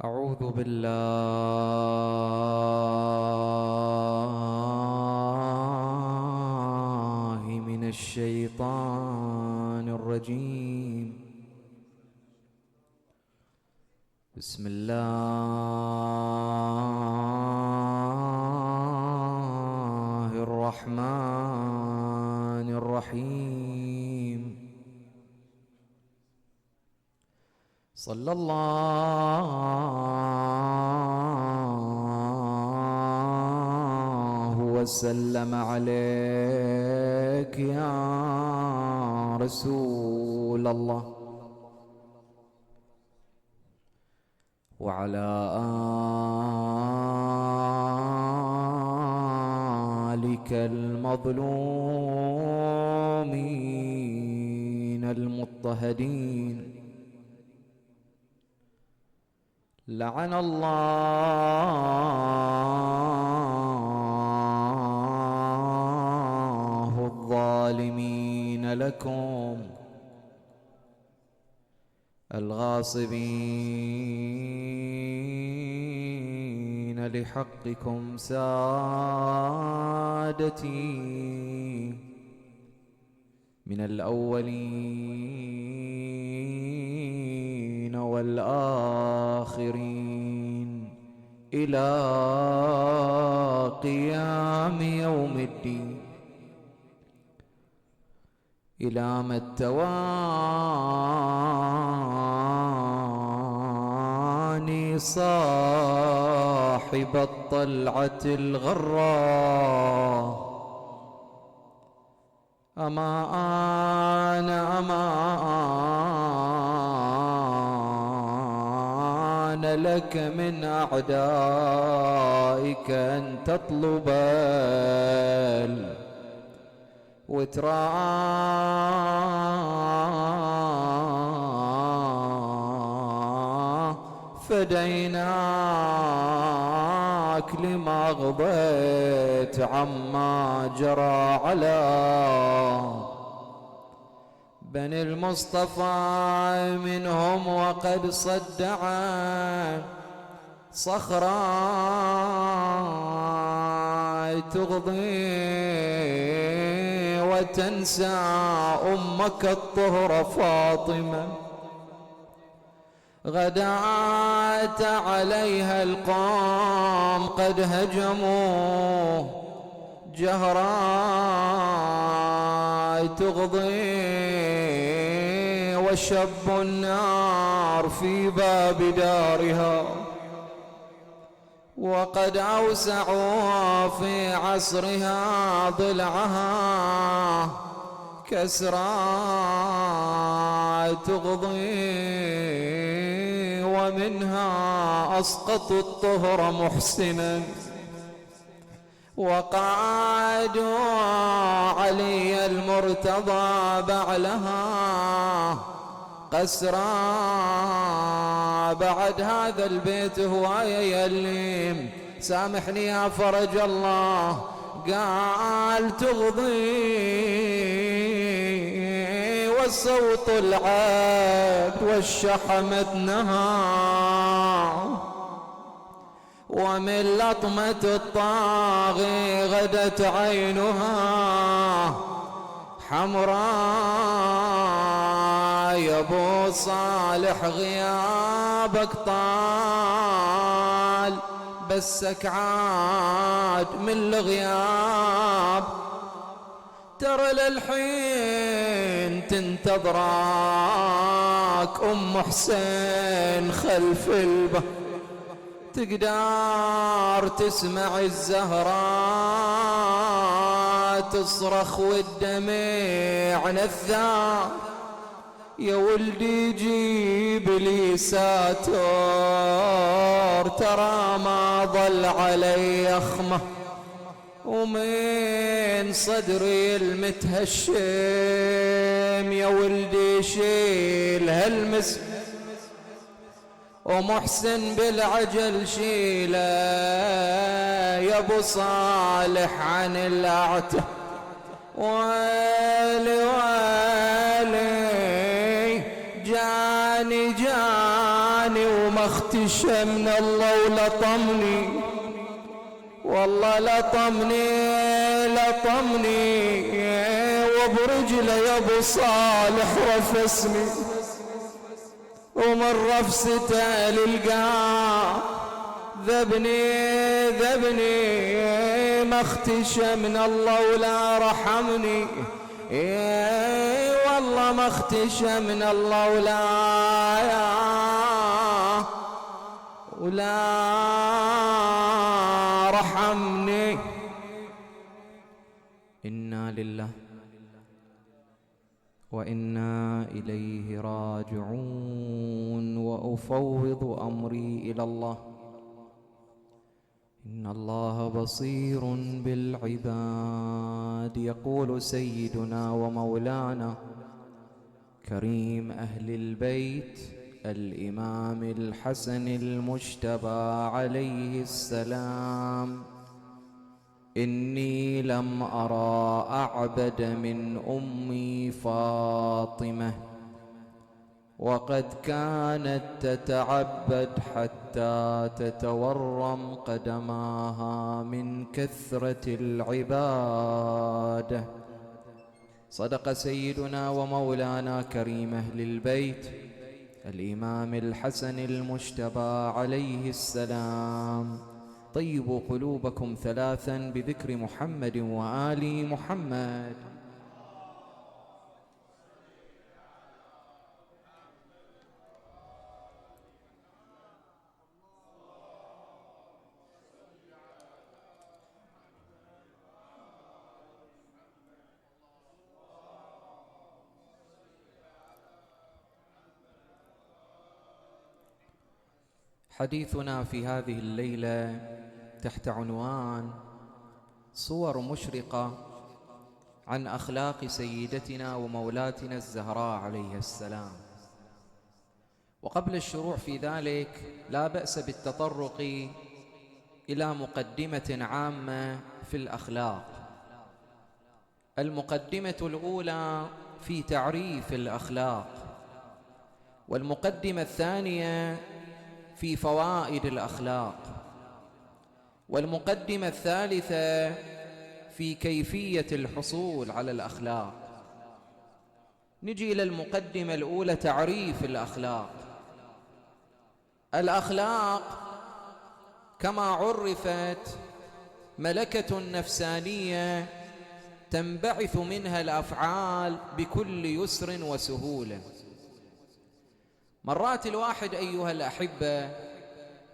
أعوذ بالله من الشيطان الرجيم. بسم الله الرحمن الرحيم. صلى الله وسلم عليك يا رسول الله، وعلى آلك المظلومين المضطهدين. لعن الله الظالمين لكم الغاصبين لحقكم سادتي من الأولين والآخرين إلى قيام يوم الدين، إلى ما التواني صاحب الطلعة الغراء. أمان لك من أعدائك أن تطلب فديناك لما غضيت عما جرى على بني المصطفى منهم، وقد صدع صخرا تغضي وتنسى أمك الطهر فاطمة. غدات عليها القوم قد هجموا جهرا تغضي، وشب النار في باب دارها. وقد أوسعوا في عصرها ضلعها كسرى تغضي، ومنها أسقطوا الطهر محسنا، وقعدوا علي المرتضى بعلها قسرا. بعد هذا البيت هواية يليم سامحني يا فرج الله، قال تغضي والصوت العبد والشحمة نهى، ومن لطمة الطاغي غدت عينها حمراء. يا ابو صالح غيابك طال، بسك عاد من الغياب، ترى للحين تنتظرك ام حسين خلف الباب. تقدر تسمع الزهراء تصرخ والدمع نثار، يا ولدي جيب لي ساتر ترى ما ضل علي أخمه، ومن صدري المتهشم يا ولدي شيل هالمس، ومحسن بالعجل شيله يا ابو صالح عن الأعتى. ويلي ويلي جاني وما اختي اختشى من الله ولطمني، والله لطمني وبرجله يا ابو صالح رفسني، ومن رفسته للقاه ذبني ما اختشى من الله ولا رحمني، والله ما اختشى من الله ولا رحمني. إنا لله وإنا إليه راجعون. وأفوض أمري إلى الله، إن الله بصير بالعباد. يقول سيدنا ومولانا كريم أهل البيت الإمام الحسن المجتبى عليه السلام: إني لم أرى أعبد من أمي فاطمة، وقد كانت تتعبد حتى تتورم قدماها من كثرة العبادة. صدق سيدنا ومولانا كريم أهل البيت الإمام الحسن المجتبى عليه السلام. طيبوا قلوبكم ثلاثا بذكر محمد وآل محمد. حديثنا في هذه الليلة تحت عنوان صور مشرقة عن أخلاق سيدتنا ومولاتنا الزهراء عليه السلام. وقبل الشروع في ذلك لا بأس بالتطرق إلى مقدمة عامة في الأخلاق. المقدمة الأولى في تعريف الأخلاق، والمقدمة الثانية في فوائد الأخلاق، والمقدمة الثالثة في كيفية الحصول على الأخلاق. نجي إلى المقدمة الأولى، تعريف الأخلاق. الأخلاق كما عرفت ملكة نفسانية تنبعث منها الأفعال بكل يسر وسهولة. مرات الواحد أيها الأحبة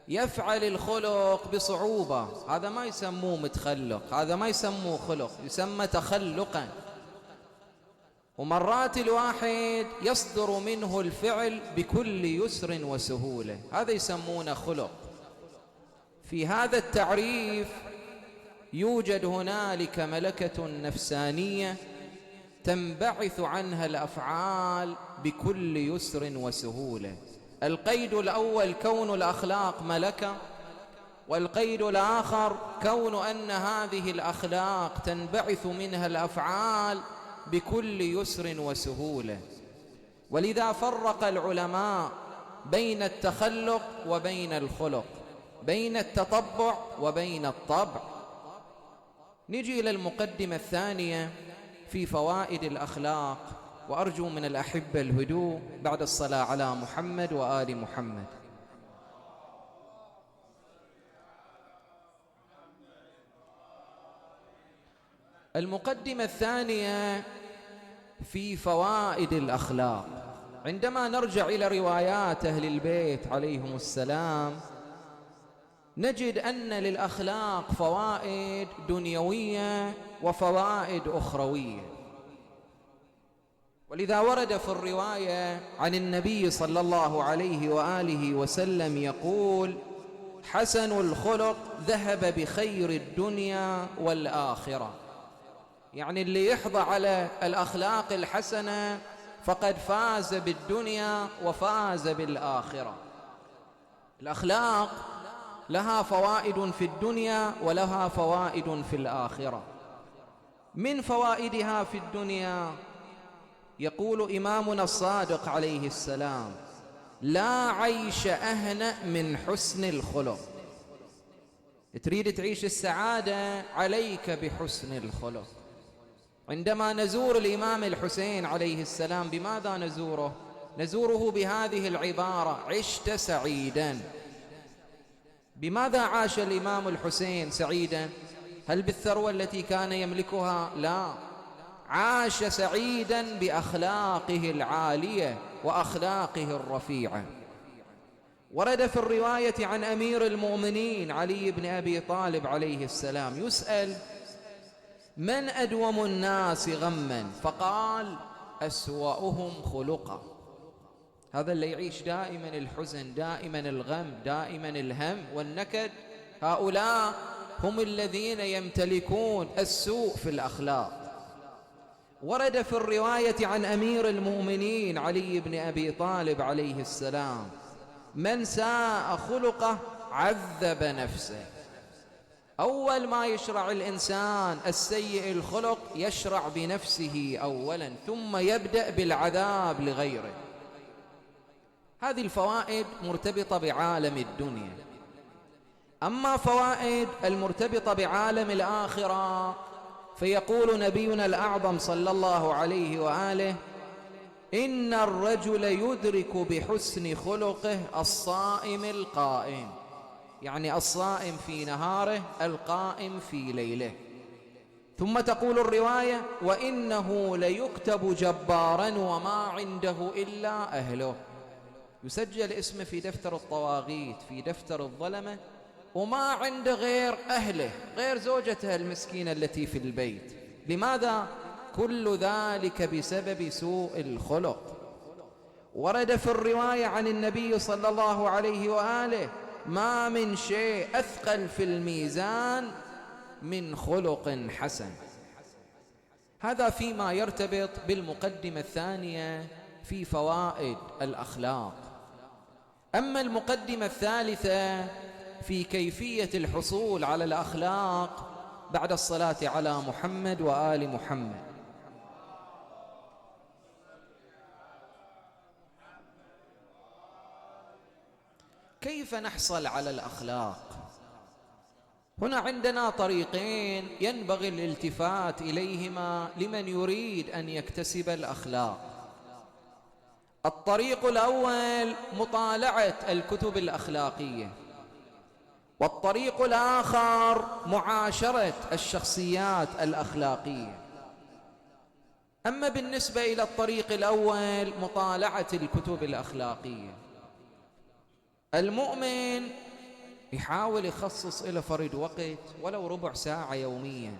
يفعل الخلق بصعوبة، هذا ما يسموه متخلق، هذا ما يسموه خلق، يسمى تخلقا. ومرات الواحد يصدر منه الفعل بكل يسر وسهولة، هذا يسمونه خلق. في هذا التعريف يوجد هنالك ملكة نفسانية تنبعث عنها الأفعال بكل يسر وسهولة. القيد الأول كون الأخلاق ملكة، والقيد الآخر كون أن هذه الأخلاق تنبعث منها الأفعال بكل يسر وسهولة. ولذا فرق العلماء بين التخلق وبين الخلق، بين التطبع وبين الطبع. نجي إلى المقدمة الثانية في فوائد الأخلاق، وأرجو من الأحبة الهدوء بعد الصلاة على محمد وآل محمد. المقدمة الثانية في فوائد الأخلاق. عندما نرجع إلى روايات أهل البيت عليهم السلام نجد أن للأخلاق فوائد دنيوية وفوائد أخروية. ولذا ورد في الرواية عن النبي صلى الله عليه وآله وسلم يقول: حسن الخلق ذهب بخير الدنيا والآخرة. يعني اللي يحظى على الأخلاق الحسنة فقد فاز بالدنيا وفاز بالآخرة. الأخلاق لها فوائد في الدنيا ولها فوائد في الآخرة. من فوائدها في الدنيا يقول إمامنا الصادق عليه السلام: لا عيش أهنأ من حسن الخلق. تريد تعيش السعادة، عليك بحسن الخلق. عندما نزور الإمام الحسين عليه السلام بماذا نزوره؟ نزوره بهذه العبارة: عشت سعيدا. بماذا عاش الإمام الحسين سعيدا؟ هل بالثروة التي كان يملكها؟ لا، عاش سعيدا بأخلاقه العالية وأخلاقه الرفيعة. ورد في الرواية عن أمير المؤمنين علي بن أبي طالب عليه السلام يسأل: من أدوم الناس غما؟ فقال: أسوأهم خلقا. هذا اللي يعيش دائما الحزن، دائما الغم، دائما الهم والنكد، هؤلاء هم الذين يمتلكون السوء في الأخلاق. ورد في الرواية عن أمير المؤمنين علي بن أبي طالب عليه السلام: من ساء خلقه عذب نفسه. أول ما يشرع الإنسان السيء الخلق يشرع بنفسه أولا، ثم يبدأ بالعذاب لغيره. هذه الفوائد مرتبطة بعالم الدنيا. أما فوائد المرتبطة بعالم الآخرة فيقول نبينا الأعظم صلى الله عليه وآله: إن الرجل يدرك بحسن خلقه الصائم القائم، يعني الصائم في نهاره القائم في ليله. ثم تقول الرواية: وإنه ليكتب جبارا وما عنده إلا أهله. يسجل اسمه في دفتر الطواغيت، في دفتر الظلمة، وما عنده غير أهله، غير زوجته المسكينة التي في البيت. لماذا؟ كل ذلك بسبب سوء الخلق. ورد في الرواية عن النبي صلى الله عليه وآله: ما من شيء أثقل في الميزان من خلق حسن. هذا فيما يرتبط بالمقدمة الثانية في فوائد الأخلاق. أما المقدمة الثالثة في كيفية الحصول على الأخلاق بعد الصلاة على محمد وآل محمد. كيف نحصل على الأخلاق؟ هنا عندنا طريقين ينبغي الالتفات إليهما لمن يريد أن يكتسب الأخلاق. الطريق الأول مطالعة الكتب الأخلاقية، والطريق الآخر معاشرة الشخصيات الأخلاقية. أما بالنسبة إلى الطريق الأول مطالعة الكتب الأخلاقية، المؤمن يحاول يخصص له فرد وقت ولو ربع ساعة يوميا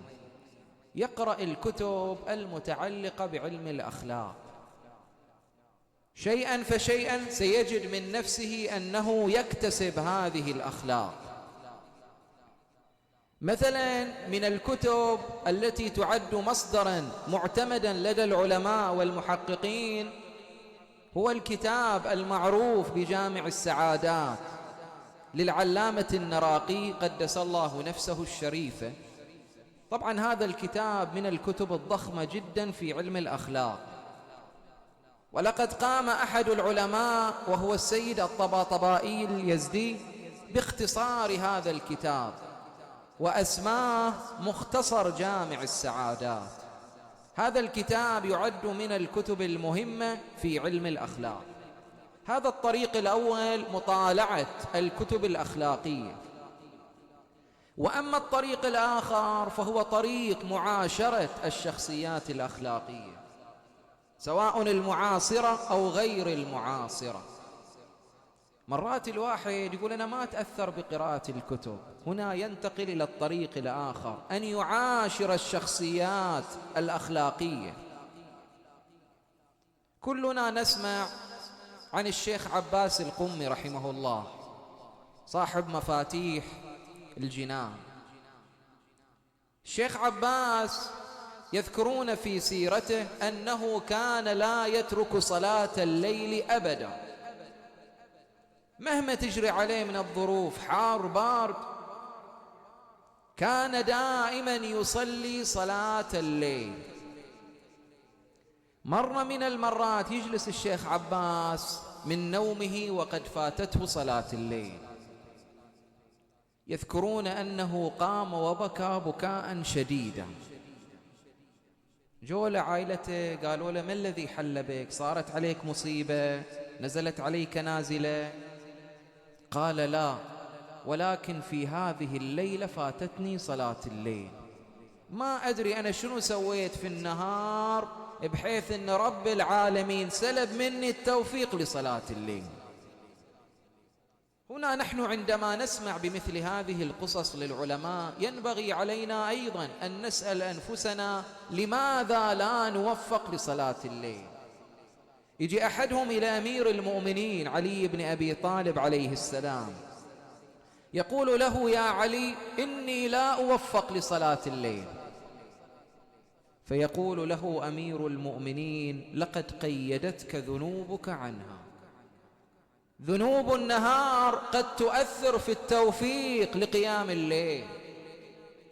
يقرأ الكتب المتعلقة بعلم الأخلاق. شيئا فشيئا سيجد من نفسه أنه يكتسب هذه الأخلاق. مثلا من الكتب التي تعد مصدرا معتمدا لدى العلماء والمحققين هو الكتاب المعروف بجامع السعادات للعلامة النراقي قدس الله نفسه الشريفة. طبعا هذا الكتاب من الكتب الضخمة جدا في علم الأخلاق، ولقد قام أحد العلماء وهو السيد الطباطبائي اليزدي باختصار هذا الكتاب وأسماه مختصر جامع السعادات. هذا الكتاب يعد من الكتب المهمة في علم الأخلاق. هذا الطريق الأول مطالعة الكتب الأخلاقية. وأما الطريق الآخر فهو طريق معاشرة الشخصيات الأخلاقية، سواء المعاصرة أو غير المعاصرة. مرات الواحد يقول أنا ما أتأثر بقراءة الكتب، هنا ينتقل إلى الطريق الآخر، أن يعاشر الشخصيات الأخلاقية. كلنا نسمع عن الشيخ عباس القمي رحمه الله صاحب مفاتيح الجنان. الشيخ عباس يذكرون في سيرته أنه كان لا يترك صلاة الليل أبدا، مهما تجري عليه من الظروف، حار بارد، كان دائما يصلي صلاة الليل. مرة من المرات يجلس الشيخ عباس من نومه وقد فاتته صلاة الليل. يذكرون أنه قام وبكى بكاء شديدا. جو لعائلته قالوا له: ما الذي حل بك؟ صارت عليك مصيبة؟ نزلت عليك نازلة؟ قال: لا، ولكن في هذه الليلة فاتتني صلاة الليل. ما أدري أنا شنو سويت في النهار بحيث أن رب العالمين سلب مني التوفيق لصلاة الليل. هنا نحن عندما نسمع بمثل هذه القصص للعلماء ينبغي علينا أيضا أن نسأل أنفسنا: لماذا لا نوفق لصلاة الليل؟ يجي أحدهم إلى أمير المؤمنين علي بن أبي طالب عليه السلام، يقول له: يا علي، إني لا أوفق لصلاة الليل. فيقول له أمير المؤمنين: لقد قيدتك ذنوبك عنها. ذنوب النهار قد تؤثر في التوفيق لقيام الليل،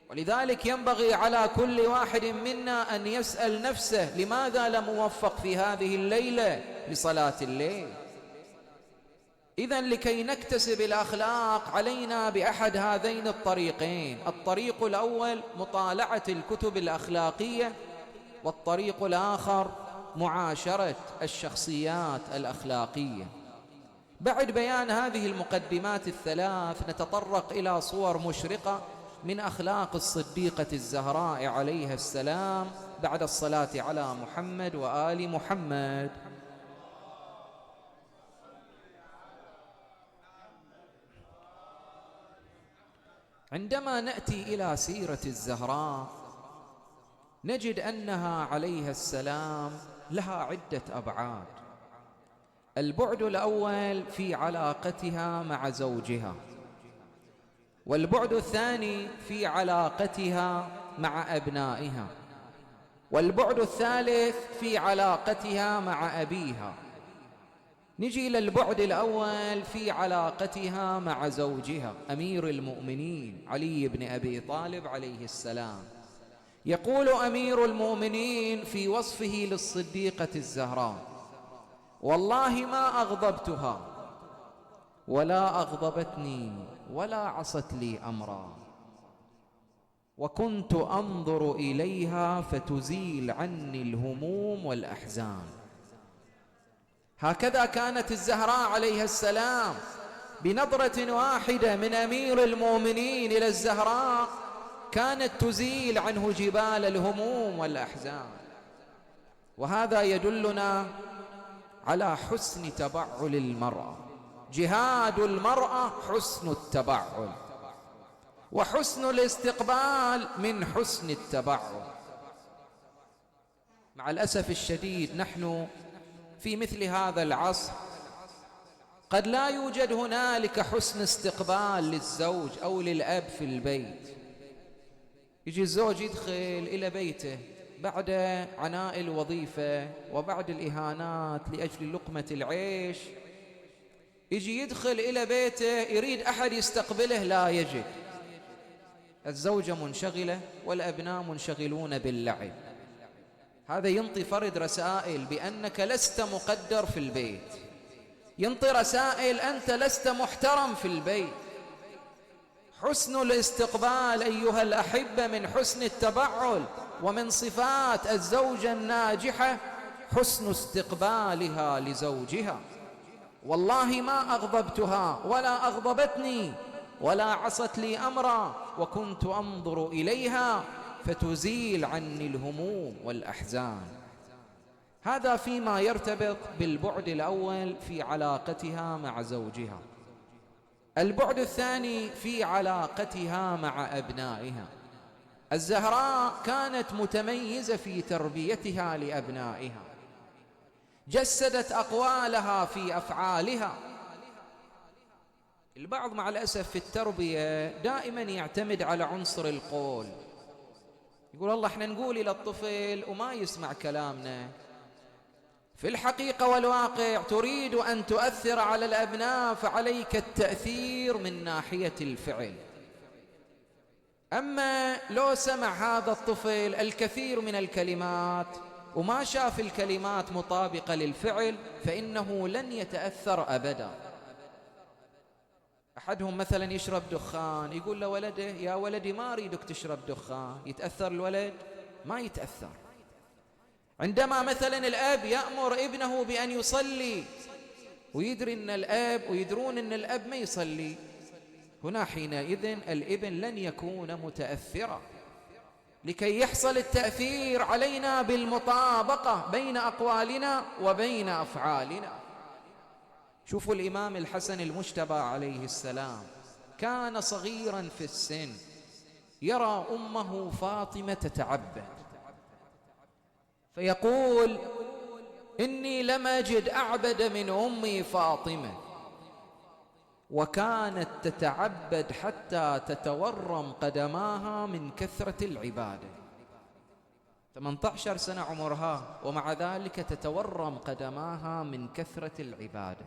ولذلك ينبغي على كل واحد منا أن يسأل نفسه: لماذا لم أوفق في هذه الليلة لصلاة الليل؟ إذن لكي نكتسب الأخلاق علينا بأحد هذين الطريقين: الطريق الأول مطالعة الكتب الأخلاقية، والطريق الآخر معاشرة الشخصيات الأخلاقية. بعد بيان هذه المقدمات الثلاث نتطرق إلى صور مشرقة من أخلاق الصديقة الزهراء عليها السلام بعد الصلاة على محمد وآل محمد. عندما نأتي إلى سيرة الزهراء نجد أنها عليها السلام لها عدة أبعاد. البعد الأول في علاقتها مع زوجها، والبعد الثاني في علاقتها مع أبنائها، والبعد الثالث في علاقتها مع أبيها. نجي إلى البعد الأول في علاقتها مع زوجها أمير المؤمنين علي بن أبي طالب عليه السلام. يقول أمير المؤمنين في وصفه للصديقة الزهراء: والله ما أغضبتها ولا أغضبتني ولا عصت لي أمرا، وكنت أنظر إليها فتزيل عني الهموم والأحزان. هكذا كانت الزهراء عليها السلام، بنظرة واحدة من أمير المؤمنين إلى الزهراء كانت تزيل عنه جبال الهموم والأحزان. وهذا يدلنا على حسن تبعل المرأة. جهاد المرأة حسن التبعل، وحسن الاستقبال من حسن التبعل. مع الأسف الشديد نحن في مثل هذا العصر قد لا يوجد هنالك حسن استقبال للزوج أو للأب في البيت. يجي الزوج يدخل إلى بيته بعد عناء الوظيفة وبعد الإهانات لأجل لقمة العيش، يجي يدخل إلى بيته يريد أحد يستقبله لا يجد. الزوجة منشغلة والأبناء منشغلون باللعب. هذا ينطي فرد رسائل بأنك لست مقدر في البيت، ينطي رسائل أنت لست محترم في البيت. حسن الاستقبال أيها الأحبة من حسن التبعل، ومن صفات الزوجة الناجحة حسن استقبالها لزوجها. والله ما أغضبتها ولا أغضبتني ولا عصت لي أمرا، وكنت أنظر إليها فتزيل عني الهموم والأحزان. هذا فيما يرتبط بالبعد الأول في علاقتها مع زوجها. البعد الثاني في علاقتها مع أبنائها. الزهراء كانت متميزة في تربيتها لأبنائها، جسدت أقوالها في أفعالها. البعض مع الأسف في التربية دائما يعتمد على عنصر القول، يقول الله احنا نقول إلى الطفل وما يسمع كلامنا. في الحقيقة والواقع تريد أن تؤثر على الأبناء فعليك التأثير من ناحية الفعل. أما لو سمع هذا الطفل الكثير من الكلمات وما شاف الكلمات مطابقة للفعل فإنه لن يتأثر أبدا. أحدهم مثلا يشرب دخان، يقول لولده يا ولدي ما أريدك تشرب دخان، يتأثر الولد؟ ما يتأثر. عندما مثلا الأب يأمر ابنه بأن يصلي ويدري أن الأب ويدرون أن الأب ما يصلي، هنا حينئذ الابن لن يكون متأثرا. لكي يحصل التأثير علينا بالمطابقة بين أقوالنا وبين أفعالنا. شوفوا الإمام الحسن المجتبى عليه السلام كان صغيرا في السن، يرى أمه فاطمة تتعبد فيقول إني لم أجد أعبد من أمي فاطمة، وكانت تتعبد حتى تتورم قدماها من كثرة العبادة. 18 سنة عمرها ومع ذلك تتورم قدماها من كثرة العبادة.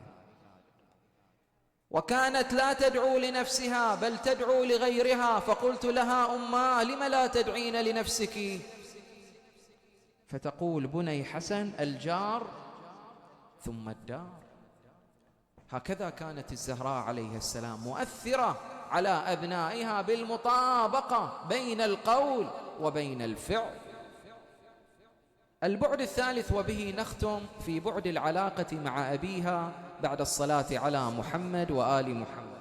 وكانت لا تدعو لنفسها بل تدعو لغيرها، فقلت لها أماه لم لا تدعين لنفسك؟ فتقول بني حسن الجار ثم الدار. هكذا كانت الزهراء عليه السلام مؤثرة على أبنائها بالمطابقة بين القول وبين الفعل. البعد الثالث وبه نختم في بعد العلاقة مع أبيها بعد الصلاة على محمد وآل محمد.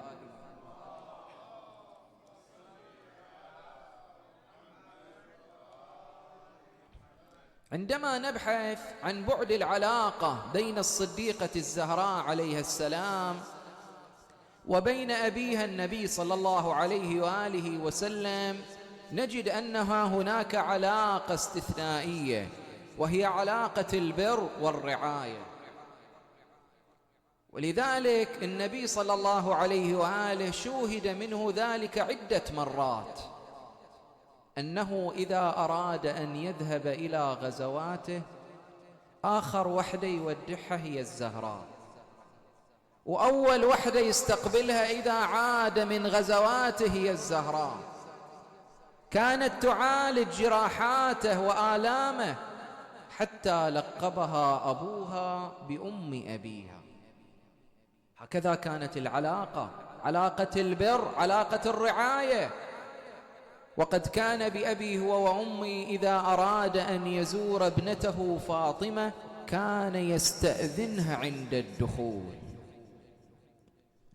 عندما نبحث عن بعد العلاقة بين الصديقة الزهراء عليها السلام وبين أبيها النبي صلى الله عليه وآله وسلم، نجد أنها هناك علاقة استثنائية، وهي علاقة البر والرعاية. ولذلك النبي صلى الله عليه وآله شوهد منه ذلك عدة مرات، أنه إذا أراد أن يذهب إلى غزواته آخر وحدة يودعها هي الزهراء، وأول وحدة يستقبلها إذا عاد من غزواته هي الزهراء. كانت تعالج جراحاته وآلامه حتى لقبها أبوها بأم أبيها. هكذا كانت العلاقة، علاقة البر، علاقة الرعاية. وقد كان بأبي هو وأمي إذا أراد أن يزور ابنته فاطمة كان يستأذنها عند الدخول.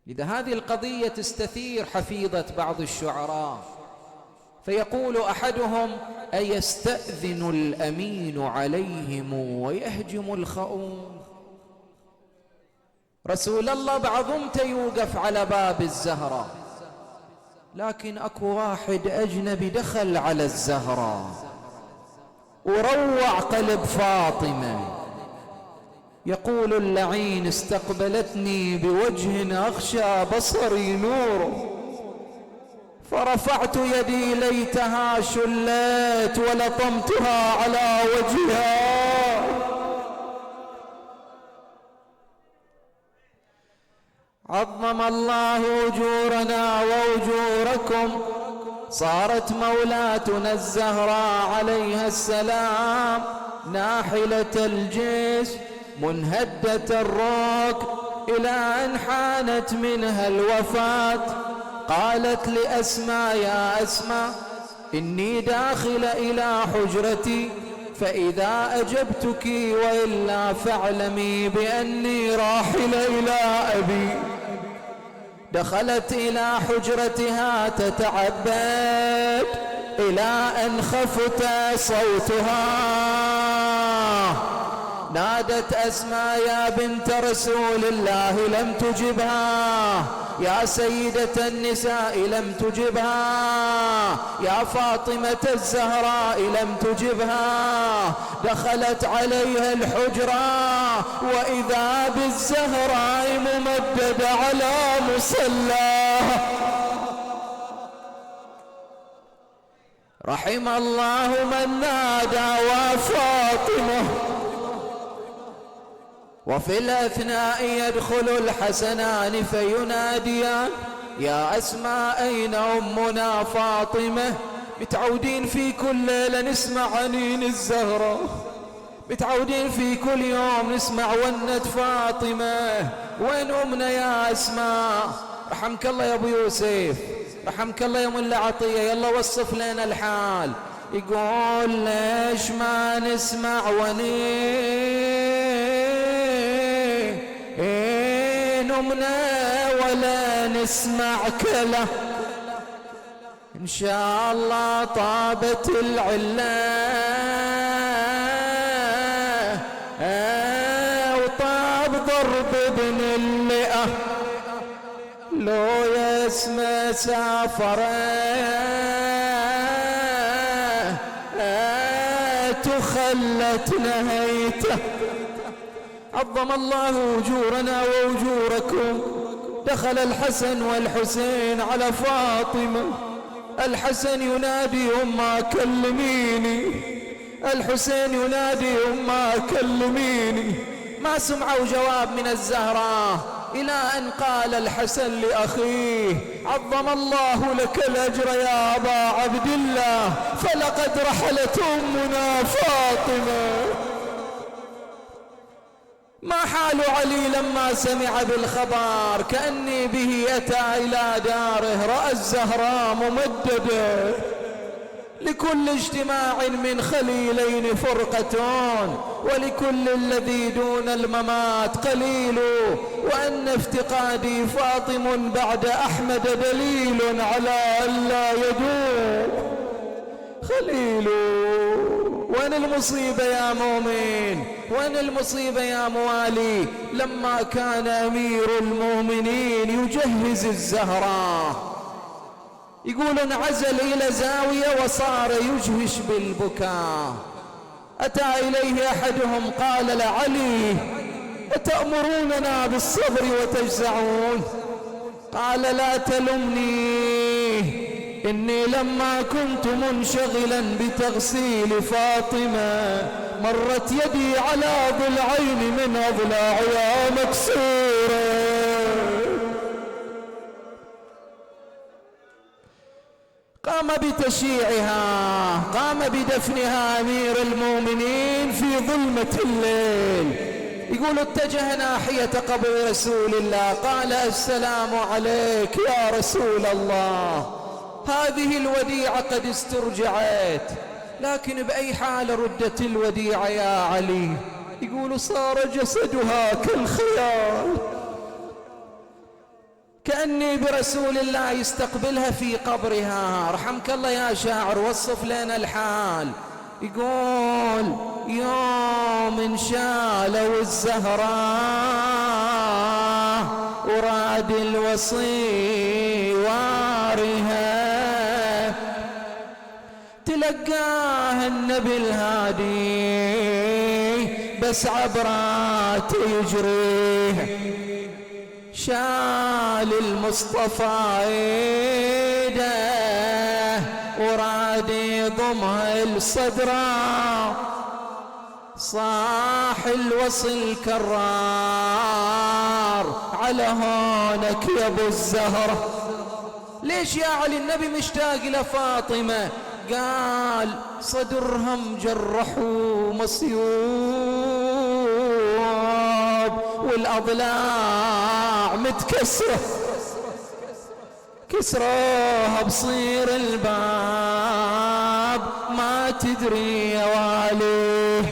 لذا هذه القضية تستثير حفيظة بعض الشعراء، فيقول أحدهم أيستأذن الأمين عليهم ويهجم الخؤون؟ رسول الله بعضهم يوقف على باب الزهراء، لكن أكو واحد أجنبي دخل على الزهراء وروع قلب فاطمة. يقول اللعين استقبلتني بوجه أخشى بصري نور، فرفعت يدي ليتها شلت ولطمتها على وجهها. عظم الله أجورنا وأجوركم، صارت مولاتنا الزهراء عليها السلام ناحلة الجسم منهدة الركب إلى أن حانت منها الوفاة. قالت لأسماء يا أسماء إني داخل إلى حجرتي فإذا أجبتك وإلا فاعلمي بأني راحل إلى أبي. دخلت إلى حجرتها تتعبد إلى أن خفت صوتها. نادت أسماء يا بنت رسول الله لم تجبها، يا سيدة النساء لم تجبها، يا فاطمة الزهراء لم تجبها. دخلت عليها الحجرة وإذا بالزهراء ممدد على مصلاها. رحم الله من نادى وفاطمة. وفي الأثناء يدخل الحسنان فيناديان يا أسماء أين أمنا فاطمة؟ متعودين في كل ليلة نسمع عنين الزهراء، متعودين في كل يوم نسمع ونة فاطمة، وين أمنا يا أسماء؟ رحمك الله يا أبو يوسف، رحمك الله يا ملا عطية، يلا وصف لنا الحال. يقول ليش ما نسمع ونين أمنا ولا نسمع كلا؟ إن شاء الله طابت العلة وطاب ضرب ابن اللئة، لو يسمى وخلت نهيته. عظم الله أجورنا وأجوركم. دخل الحسن والحسين على فاطمة، الحسن ينادي أمه كلميني، الحسين ينادي أمه كلميني. ما سمعوا جواب من الزهراء، إلى أن قال الحسن لأخيه عظم الله لك الأجر يا أبا عبد الله، فلقد رحلت أمنا فاطمة. ما حال علي لما سمع بالخبر؟ كأني به أتى إلى داره، رأى الزهراء ممددة. لكل اجتماع من خليلين فرقتان، ولكل الذي دون الممات قليل، وأن افتقادي فاطم بعد أحمد دليل على ألا يدوم خليل. وين المصيبة يا مؤمن؟ وين المصيبة يا موالي؟ لما كان أمير المؤمنين يجهز الزهراء، يقول انعزل إلى زاوية وصار يجهش بالبكاء. أتى إليه أحدهم قال لعلي أتأمروننا بالصبر وتجزعون؟ قال لا تلمني، إني لما كنت منشغلا بتغسيل فاطمة مرت يدي على ضلعين من أضلاعها مكسورة. قام بتشييعها، قام بدفنها أمير المؤمنين في ظلمة الليل. يقول اتجه ناحية قبر رسول الله، قال السلام عليك يا رسول الله، هذه الوديعة قد استرجعت، لكن بأي حال ردت الوديعة يا علي؟ يقول صار جسدها كالخيال، كأني برسول الله يستقبلها في قبرها. رحمك الله يا شاعر، وصف لنا الحال. يقول يوم انشالوا الزهراء وراد الوصي وارها، تلقاها النبي الهادي بس عبرات يجريه، شال المصطفى ايده وراد يضمها لصدره، صاح الوصل كرار على هونك يا ابو الزهره. ليش يا علي النبي مشتاق لفاطمه؟ قال صدرها مجرح ومصيوب والأضلاع متكسرة، كسروها بصير الباب ما تدري يا والي.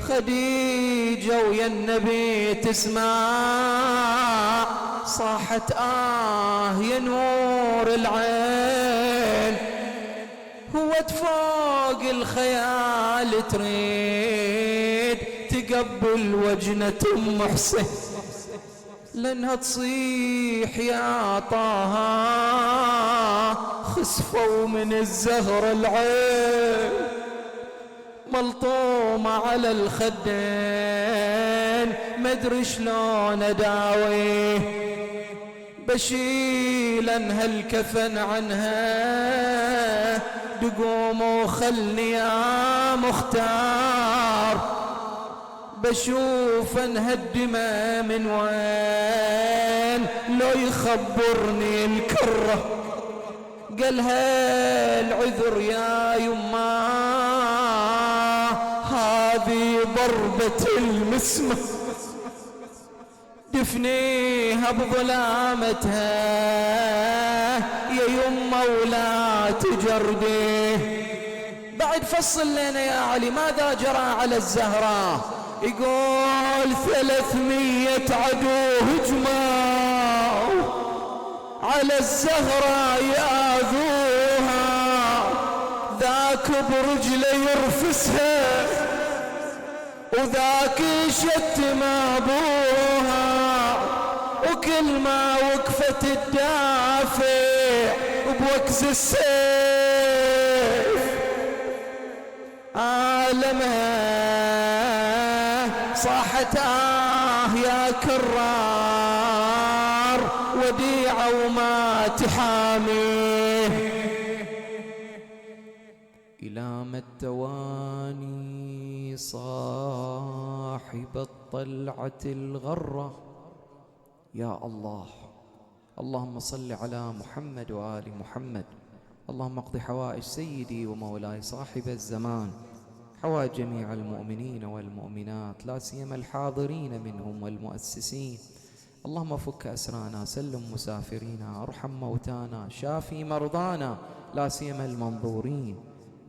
خديجة ويا النبي تسمع، صاحت يا نور العين، هو تفوق الخيال تريد تقبل وجنة أم حسين، لأنها تصيح يا طه خسفوا من الزهر العين، ملطومة على الخدين مدري شلون أداويه، بشيل انها الكفن عنها تقوم وخلني يا مختار، بشوف انها الدماء من وين لو يخبرني الكره. قالها العذر يا يما، هذه هذه ضربة المسمى دفنيها بظلامتها يا يمه ولا تجرديه. بعد فصل لنا يا علي ماذا جرى على الزهراء. يقول 300 عدو هجموا على الزهراء ياذوها، ذاك برجله يرفسها وذاك يشتم ابوها، وكل ما وقفت الدافع بوكز السيف عالمها صاحت يا كرار وديعة وما تحاميه. إلى ما التواني صاحب الطلعة الغرة. يا الله، اللهم صل على محمد وآل محمد. اللهم اقض حوائج سيدي ومولاي صاحب الزمان، حوائج جميع المؤمنين والمؤمنات، لا سيما الحاضرين منهم والمؤسسين. اللهم فك أسرانا، سلم مسافرينا، ارحم موتانا، شافي مرضانا، لا سيما المنظورين.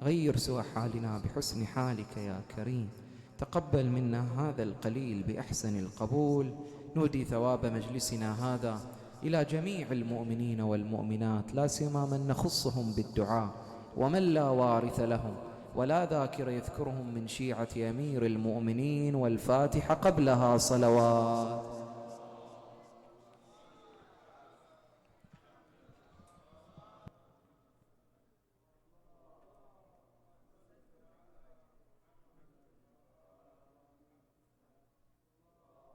غير سوء حالنا بحسن حالك يا كريم. تقبل منا هذا القليل بأحسن القبول. نودي ثواب مجلسنا هذا إلى جميع المؤمنين والمؤمنات، لا سيما من نخصهم بالدعاء ومن لا وارث لهم ولا ذاكر يذكرهم من شيعة أمير المؤمنين. والفاتحة قبلها صلوات.